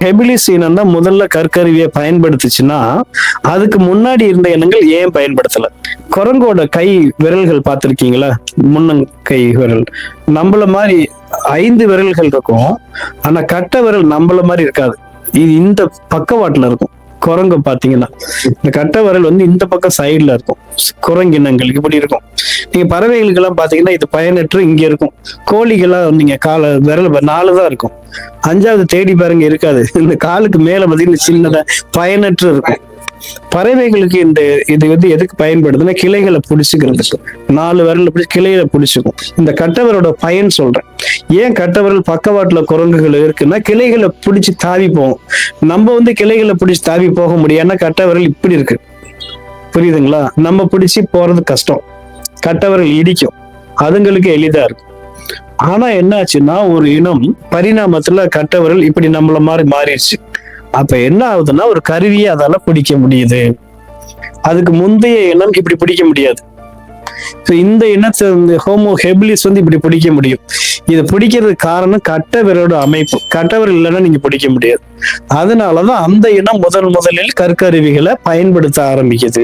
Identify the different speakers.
Speaker 1: Habilis இனம் தான் முதல்ல கற்கருவியை பயன்படுத்துச்சுன்னா அதுக்கு முன்னாடி இருந்த இனங்கள் ஏன் பயன்படுத்தல? குரங்கோட கை விரல்கள் பார்த்திருக்கீங்களா? முன்னங்கை விரல் நம்மள மாதிரி 5 விரல்கள் இருக்கும். ஆனா கட்டை விரல் நம்மள மாதிரி இருக்காது. இது இந்த பக்கவாட்டுல இருக்கும். குரங்கு பாத்தீங்கன்னா இந்த கட்டை விரல் இந்த பக்கம் சைடுல இருக்கும். குரங்கினங்கள் இப்படி இருக்கும். நீங்க பறவைகளுக்கு எல்லாம் பாத்தீங்கன்னா இது பயனற்று இங்க இருக்கும். கோழிகள்லாம் நீங்க கால விரல் 4 தான் இருக்கும். 5வது தேடி பாருங்க இருக்காது. இந்த காலுக்கு மேல பாத்தீங்கன்னா சின்னதா பயனற்று இருக்கும். பறவைகளுக்கு இது எதுக்கு பயன்படுதுன்னா கிளைகளை பிடிச்சுக்கிறதுக்கு. 4 விரல் பிடிச்சி கிளையில பிடிச்சிக்கும். இந்த கட்டவரோட பயன் சொல்றேன். ஏன் கட்டவரல் பக்கவாட்டுல குரங்குகள் இருக்குன்னா கிளைகளை பிடிச்சி தாவி போகும். நம்ம கிளைகளை பிடிச்சி தாவி போக முடியாதுன்னா கட்டவரல் இப்படி இருக்கு. புரியுதுங்களா? நம்ம பிடிச்சி போறது கஷ்டம். கட்டவரல் இடிக்கும். அதுங்களுக்கு எளிதா இருக்கும். ஆனா என்ன ஆச்சுன்னா ஒரு இனம் பரிணாமத்துல கட்டவரல் இப்படி நம்மள மாதிரி மாறிடுச்சு. அப்ப என்ன ஆகுதுன்னா ஒரு கருவியை அதால பிடிக்க முடியுது. அதுக்கு முந்தைய இனம் இப்படி பிடிக்க முடியாது. இந்த இனத்தை ஹோமோ ஹெபிலிஸ் இப்படி பிடிக்க முடியும். இதை பிடிக்கிறதுக்கு காரணம் கட்ட விரலோட அமைப்பு. கட்டவிரல் இல்லைன்னா நீங்க பிடிக்க முடியாது. அதனாலதான் அந்த இனம் முதலில் கற்கருவிகளை பயன்படுத்த ஆரம்பிக்குது.